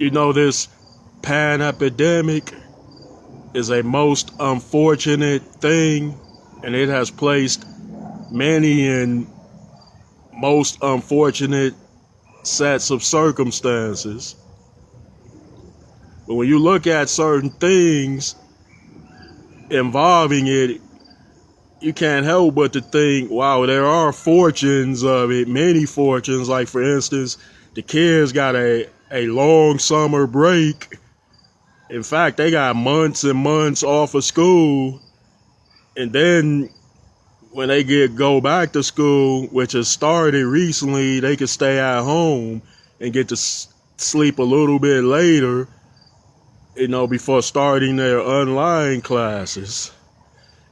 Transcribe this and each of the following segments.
This pan epidemic is a most unfortunate thing, and it has placed many in most unfortunate sets of circumstances. But when you look at certain things involving it, you can't help but to think, wow, there are fortunes of it, many fortunes. Like, for instance, the kids got a long summer break. In fact, they got months and months off of school. And then when they go back to school, which has started recently, they can stay at home and get to sleep a little bit later, before starting their online classes.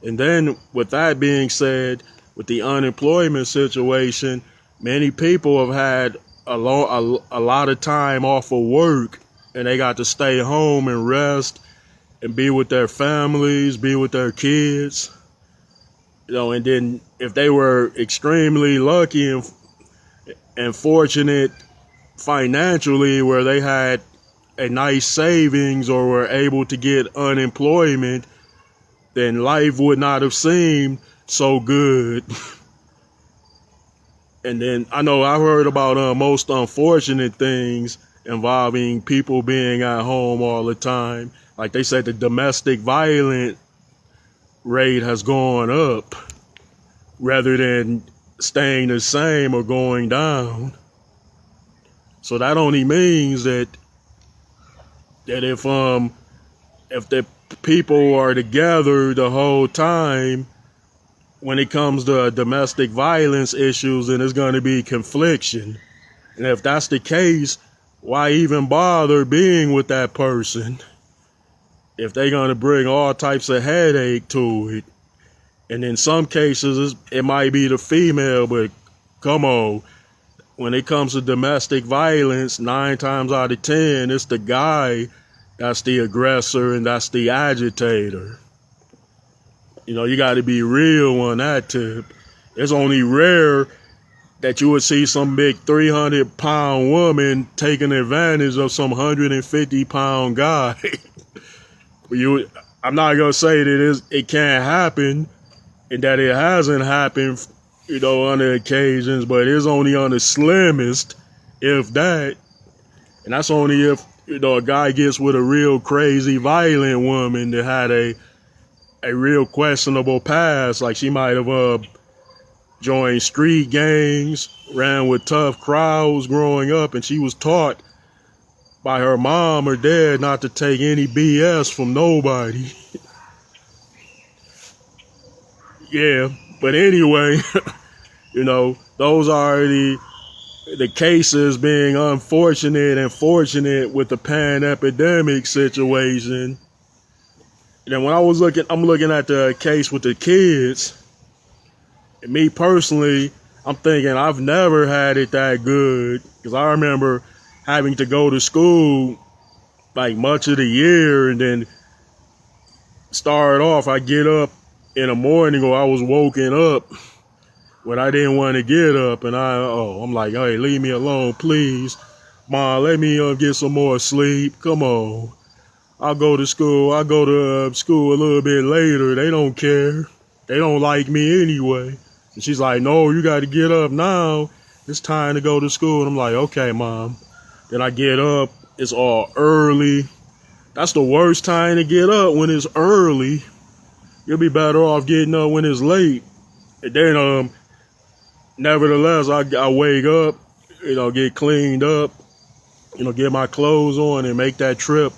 And then with that being said, with the unemployment situation, many people have had a lot of time off of work, and they got to stay home and rest and be with their families, be with their kids. And then if they were extremely lucky and fortunate financially, where they had a nice savings or were able to get unemployment, then life would not have seemed so good. And then I know I've heard about most unfortunate things involving people being at home all the time. Like they said, the domestic violence rate has gone up rather than staying the same or going down. So that only means that if the people are together the whole time, when it comes to domestic violence issues, then there's going to be confliction. And if that's the case, why even bother being with that person if they're going to bring all types of headache to it? And in some cases, it might be the female, but come on, when it comes to domestic violence, 9 times out of 10, it's the guy that's the aggressor and that's the agitator. You got to be real on that tip. It's only rare that you would see some big 300-pound woman taking advantage of some 150-pound guy. I'm not going to say that it can't happen and that it hasn't happened, on the occasions, but it's only on the slimmest, if that. And that's only if, a guy gets with a real crazy, violent woman that had a real questionable past. Like she might have joined street gangs, ran with tough crowds growing up, and she was taught by her mom or dad not to take any BS from nobody. Yeah, but anyway, those are the cases being unfortunate and fortunate with the pan epidemic situation. And then when I'm looking at the case with the kids, and me personally, I'm thinking I've never had it that good, because I remember having to go to school like much of the year, and then start off, I get up in the morning, or I was woken up when I didn't want to get up, and I'm like, hey, leave me alone, please. Mom, let me get some more sleep. Come on. I'll go to school. I'll go to school a little bit later. They don't care. They don't like me anyway. And she's like, no, you got to get up now. It's time to go to school. And I'm like, okay, Mom. Then I get up. It's all early. That's the worst time to get up, when it's early. You'll be better off getting up when it's late. And then, nevertheless, I wake up, get cleaned up, get my clothes on and make that trip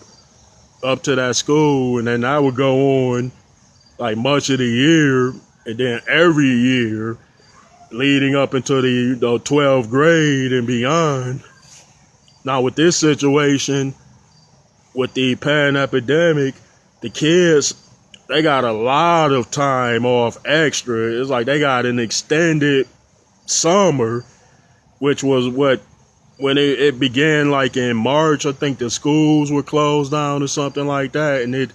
up to that school. And then I would go on like much of the year, and then every year leading up into the 12th grade and beyond. Now with this situation, with the pan epidemic, the kids, they got a lot of time off extra. It's like they got an extended summer, which was when it began like in March. I think the schools were closed down or something like that, and it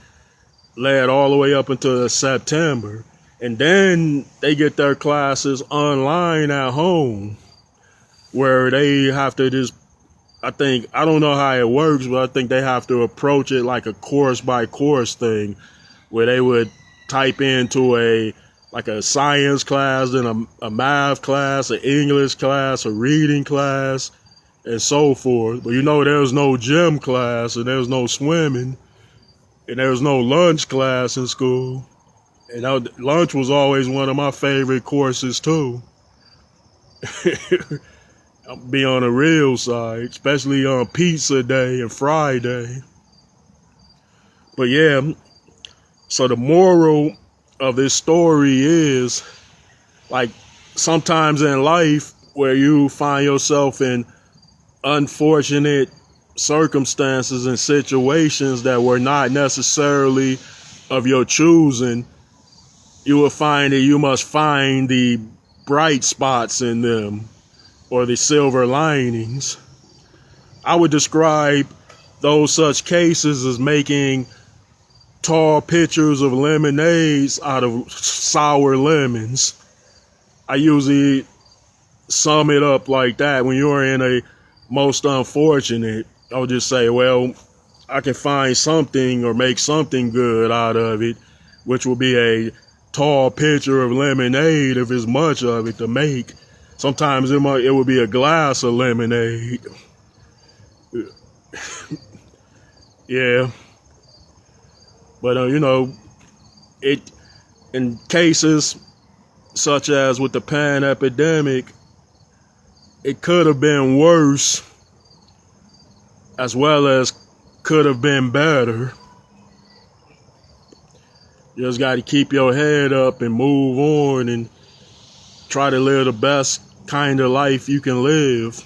led all the way up until September. And then they get their classes online at home, where they have to just I don't know how it works, but I think they have to approach it like a course by course thing, where they would type into a science class, then a math class, an English class, a reading class, and so forth. But there's no gym class, and there's no swimming, and there's no lunch class in school. And lunch was always one of my favorite courses too. I'll be on the real side, especially on pizza day and Friday. But yeah, so the moral of this story is, like, sometimes in life where you find yourself in unfortunate circumstances and situations that were not necessarily of your choosing, you will find that you must find the bright spots in them, or the silver linings. I would describe those such cases as making tall pitchers of lemonades out of sour lemons. I usually sum it up like that. When you're in a most unfortunate, I would just say, well, I can find something or make something good out of it, which will be a tall pitcher of lemonade if there's much of it to make. Sometimes it would be a glass of lemonade. Yeah. But, it, in cases such as with the pan epidemic, it could have been worse as well as could have been better. You just got to keep your head up and move on and try to live the best kind of life you can live.